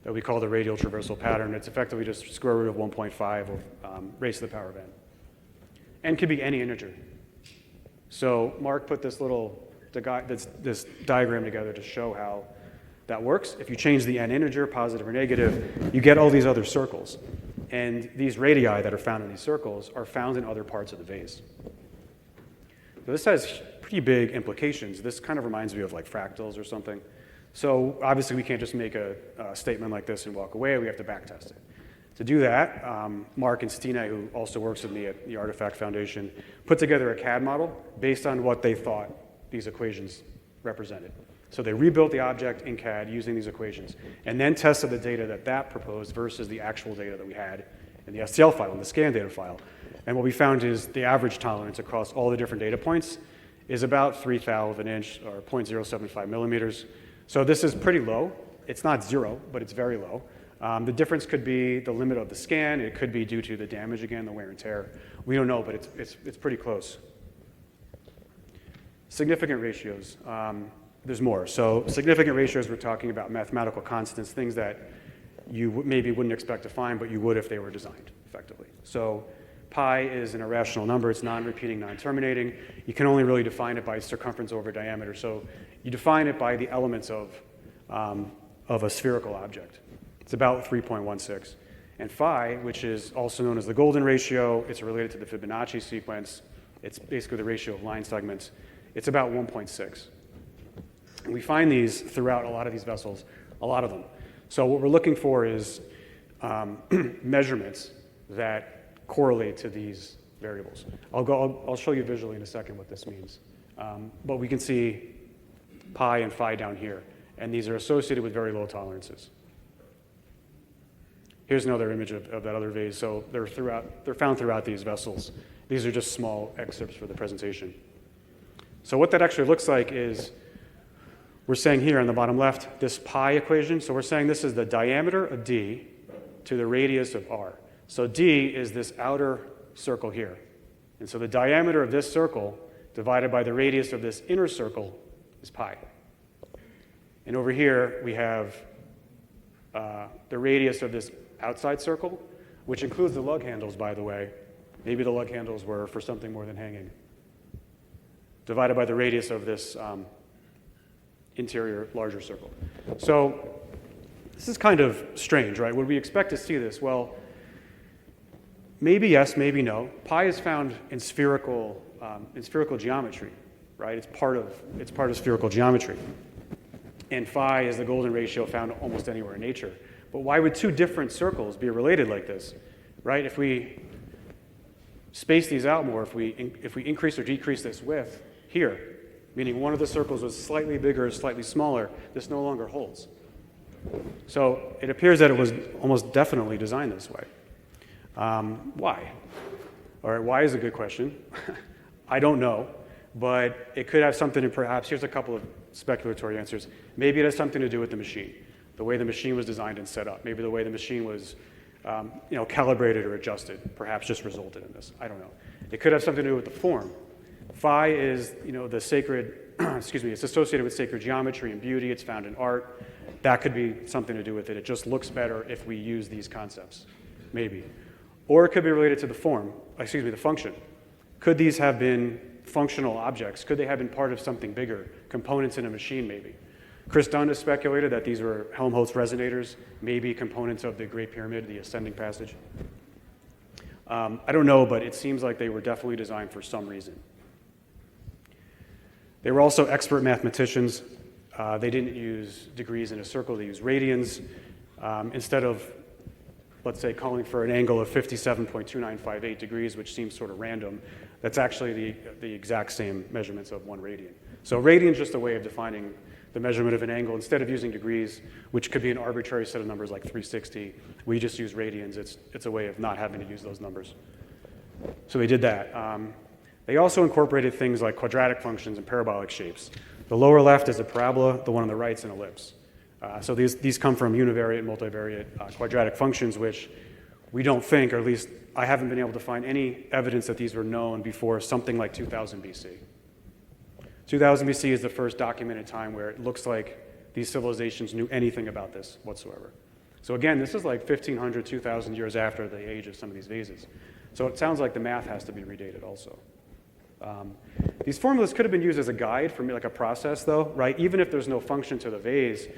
that we call the radial traversal pattern. It's effectively just square root of 1.5 of raised to the power of n. N could be any integer. So Mark put this diagram together to show how that works. If you change the n integer, positive or negative, you get all these other circles. And these radii that are found in these circles are found in other parts of the vase. So this has pretty big implications. This kind of reminds me of like fractals or something. So obviously we can't just make a statement like this and walk away. We have to backtest it. To do that, Mark and Stine, who also works with me at the Artifact Foundation, put together a CAD model based on what they thought these equations represented. So they rebuilt the object in CAD using these equations, and then tested the data that proposed versus the actual data that we had in the STL file, in the scan data file. And what we found is the average tolerance across all the different data points is about 3/1000 of an inch, or 0.075 millimeters. So this is pretty low. It's not zero, but it's very low. The difference could be the limit of the scan. It could be due to the damage again, the wear and tear. We don't know, but it's pretty close. Significant ratios. There's more. So significant ratios, we're talking about mathematical constants, things that you maybe wouldn't expect to find, but you would if they were designed effectively. So pi is an irrational number. It's non-repeating, non-terminating. You can only really define it by circumference over diameter. So you define it by the elements of a spherical object. It's about 3.16. And phi, which is also known as the golden ratio, it's related to the Fibonacci sequence. It's basically the ratio of line segments. It's about 1.6. And we find these throughout a lot of these vessels, a lot of them. So what we're looking for is measurements that correlate to these variables. I'll show you visually in a second what this means. But we can see pi and phi down here, and these are associated with very low tolerances. Here's another image of that other vase. So they're found throughout these vessels. These are just small excerpts for the presentation. So what that actually looks like is, we're saying here on the bottom left, this pi equation. So we're saying this is the diameter of D to the radius of R. So D is this outer circle here. And so the diameter of this circle divided by the radius of this inner circle is pi. And over here, we have the radius of this outside circle, which includes the lug handles, by the way. Maybe the lug handles were for something more than hanging. Divided by the radius of this interior larger circle. So this is kind of strange, right? Would we expect to see this? Well, maybe yes, maybe no. Pi is found in spherical geometry, right? It's part of spherical geometry. And phi is the golden ratio found almost anywhere in nature. But why would two different circles be related like this, right? If we space these out more, if we increase or decrease this width here, meaning one of the circles was slightly bigger or slightly smaller, this no longer holds. So it appears that it was almost definitely designed this way. Why? All right, why is a good question. I don't know, but it could have something to perhaps, here's a couple of speculatory answers. Maybe it has something to do with the machine, the way the machine was designed and set up. Maybe the way the machine was calibrated or adjusted perhaps just resulted in this. I don't know. It could have something to do with the form. Phi is, the sacred, it's associated with sacred geometry and beauty. It's found in art. That could be something to do with it. It just looks better if we use these concepts, maybe. Or it could be related to the the function. Could these have been functional objects? Could they have been part of something bigger, components in a machine maybe? Chris Dunn has speculated that these were Helmholtz resonators, maybe components of the Great Pyramid, the ascending passage. I don't know, but it seems like they were definitely designed for some reason. They were also expert mathematicians. They didn't use degrees in a circle, they used radians. Instead of, let's say, calling for an angle of 57.2958 degrees, which seems sort of random, that's actually the exact same measurements of 1 radian. So radian is just a way of defining the measurement of an angle. Instead of using degrees, which could be an arbitrary set of numbers like 360, we just use radians. It's a way of not having to use those numbers. So they did that. They also incorporated things like quadratic functions and parabolic shapes. The lower left is a parabola, the one on the right is an ellipse. So these come from univariate and multivariate quadratic functions, which we don't think, or at least I haven't been able to find any evidence that these were known before something like 2000 BC. 2000 BC is the first documented time where it looks like these civilizations knew anything about this whatsoever. So again, this is like 1,500, 2,000 years after the age of some of these vases. So it sounds like the math has to be redated also. These formulas could have been used as a guide for like a process though, right? Even if there's no function to the vase,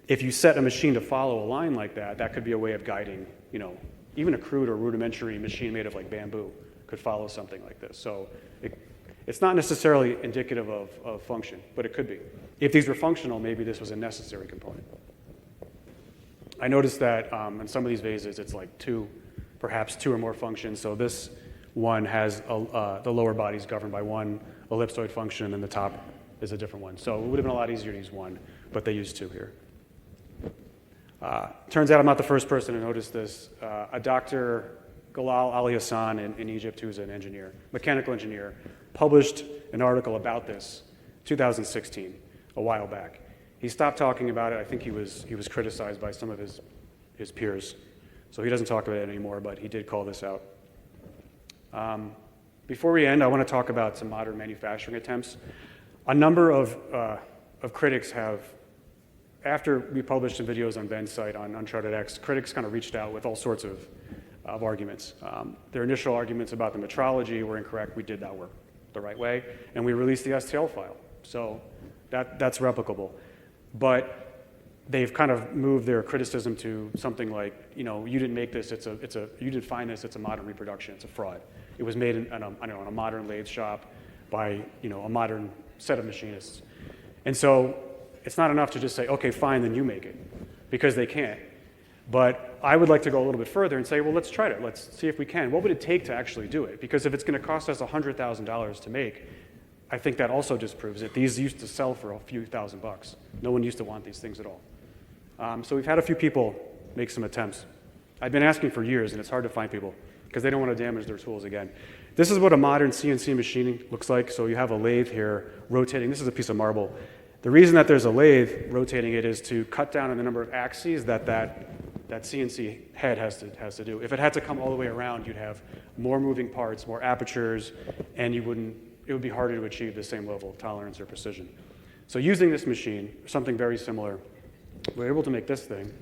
if you set a machine to follow a line like that, that could be a way of guiding, you know, even a crude or rudimentary machine made of like bamboo could follow something like this. So it's not necessarily indicative of function, but it could be. If these were functional, maybe this was a necessary component. I noticed that in some of these vases, it's like perhaps two or more functions. So this one has the lower body is governed by one ellipsoid function, and the top is a different one. So it would have been a lot easier to use one, but they used two here. Turns out I'm not the first person to notice this. A Dr. Galal Ali Hassan in Egypt, who's an engineer, mechanical engineer, published an article about this, 2016, a while back. He stopped talking about it. I think he was criticized by some of his peers. So he doesn't talk about it anymore, but he did call this out. Before we end, I want to talk about some modern manufacturing attempts. A number of critics have, after we published some videos on Ben's site on UnchartedX, critics kind of reached out with all sorts of arguments. Their initial arguments about the metrology were incorrect. We did that work the right way, and we released the STL file. So that's replicable. But they've kind of moved their criticism to something like, you know, you didn't make this, you didn't find this, it's a modern reproduction, it's a fraud. It was made in a modern lathe shop by, you know, a modern set of machinists. And so it's not enough to just say, okay, fine, then you make it, because they can't. But I would like to go a little bit further and say, well, let's try it. Let's see if we can. What would it take to actually do it? Because if it's going to cost us $100,000 to make, I think that also disproves it. These used to sell for a few $1,000s. No one used to want these things at all. So we've had a few people make some attempts. I've been asking for years, and it's hard to find people because they don't want to damage their tools again. This is what a modern CNC machining looks like. So you have a lathe here rotating. This is a piece of marble. The reason that there's a lathe rotating it is to cut down on the number of axes that CNC head has to do. If it had to come all the way around, you'd have more moving parts, more apertures, and it would be harder to achieve the same level of tolerance or precision. So using this machine, something very similar, we're able to make this thing.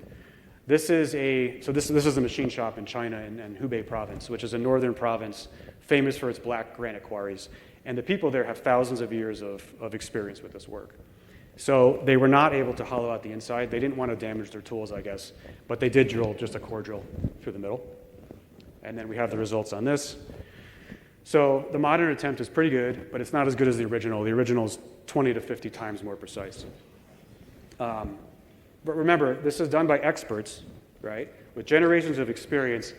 This is a machine shop in China in Hubei province, which is a northern province famous for its black granite quarries. And the people there have thousands of years of experience with this work. So they were not able to hollow out the inside. They didn't want to damage their tools, I guess, but they did drill just a core drill through the middle. And then we have the results on this. So the modern attempt is pretty good, but it's not as good as the original. The original is 20 to 50 times more precise. But remember, this is done by experts, right, with generations of experience.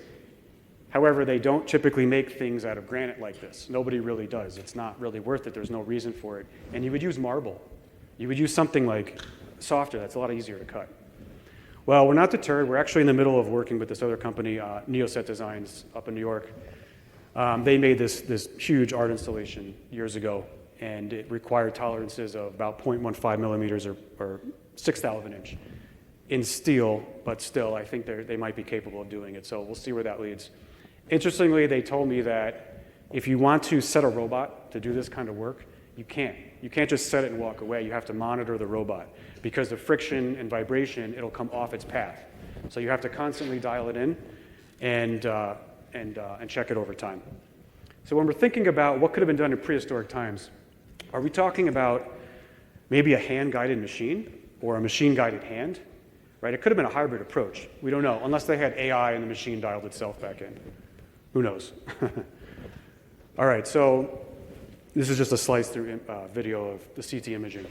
However, they don't typically make things out of granite like this. Nobody really does. It's not really worth it. There's no reason for it. And you would use marble. You would use something like softer. That's a lot easier to cut. Well, we're not deterred. We're actually in the middle of working with this other company, Neoset Designs, up in New York. They made this huge art installation years ago, and it required tolerances of about 0.15 millimeters or 1/6 of an inch in steel, but still, I think they might be capable of doing it, so we'll see where that leads. Interestingly, they told me that if you want to set a robot to do this kind of work, you can't. You can't just set it and walk away. You have to monitor the robot because of friction and vibration, it'll come off its path. So you have to constantly dial it in and check it over time. So when we're thinking about what could have been done in prehistoric times, are we talking about maybe a hand-guided machine or a machine-guided hand? Right? It could have been a hybrid approach. We don't know, unless they had AI and the machine dialed itself back in. Who knows? All right, so this is just a slice-through video of the CT imaging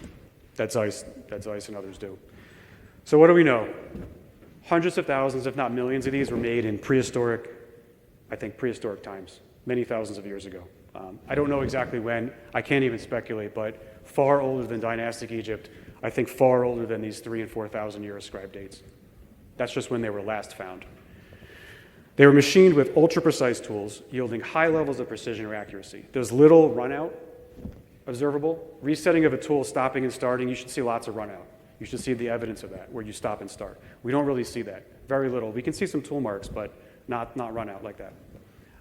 that Zeiss and others do. So what do we know? Hundreds of thousands, if not millions of these were made in prehistoric times, many thousands of years ago. I don't know exactly when. I can't even speculate, but far older than dynastic Egypt. I think far older than these 3,000 and 4,000 year ascribed dates. That's just when they were last found. They were machined with ultra-precise tools, yielding high levels of precision or accuracy. There's little runout observable. Resetting of a tool, stopping and starting, you should see lots of runout. You should see the evidence of that, where you stop and start. We don't really see that, very little. We can see some tool marks, but not runout like that.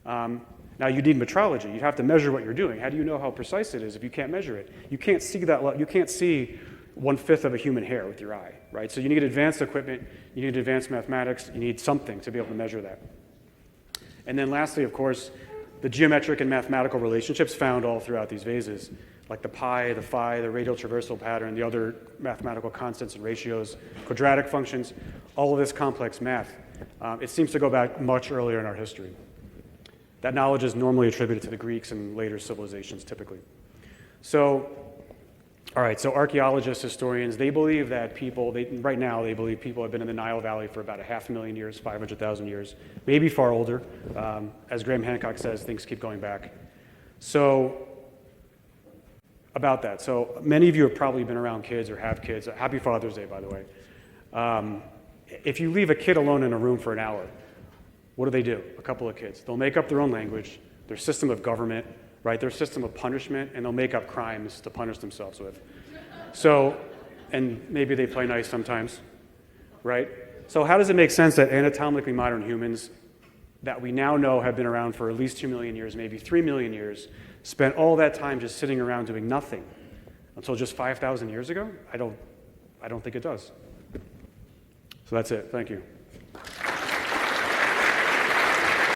Now you need metrology. You have to measure what you're doing. How do you know how precise it is if you can't measure it? You can't see that. You can't see 1/5 of a human hair with your eye, right? So you need advanced equipment, you need advanced mathematics, you need something to be able to measure that. And then lastly, of course, the geometric and mathematical relationships found all throughout these vases, like the pi, the phi, the radial traversal pattern, the other mathematical constants and ratios, quadratic functions, all of this complex math. It seems to go back much earlier in our history. That knowledge is normally attributed to the Greeks and later civilizations, typically. So, all right, so archaeologists, historians, they believe that right now, they believe people have been in the Nile Valley for about 500,000 years, 500,000 years, maybe far older. As Graham Hancock says, things keep going back. So, about that. So, many of you have probably been around kids or have kids. Happy Father's Day, by the way. If you leave a kid alone in a room for an hour, what do? A couple of kids. They'll make up their own language, their system of government, right? Their system of punishment, and they'll make up crimes to punish themselves with. So, and maybe they play nice sometimes, right? So how does it make sense that anatomically modern humans that we now know have been around for at least 2 million years, maybe 3 million years, spent all that time just sitting around doing nothing until just 5,000 years ago? I don't think it does. So that's it. Thank you.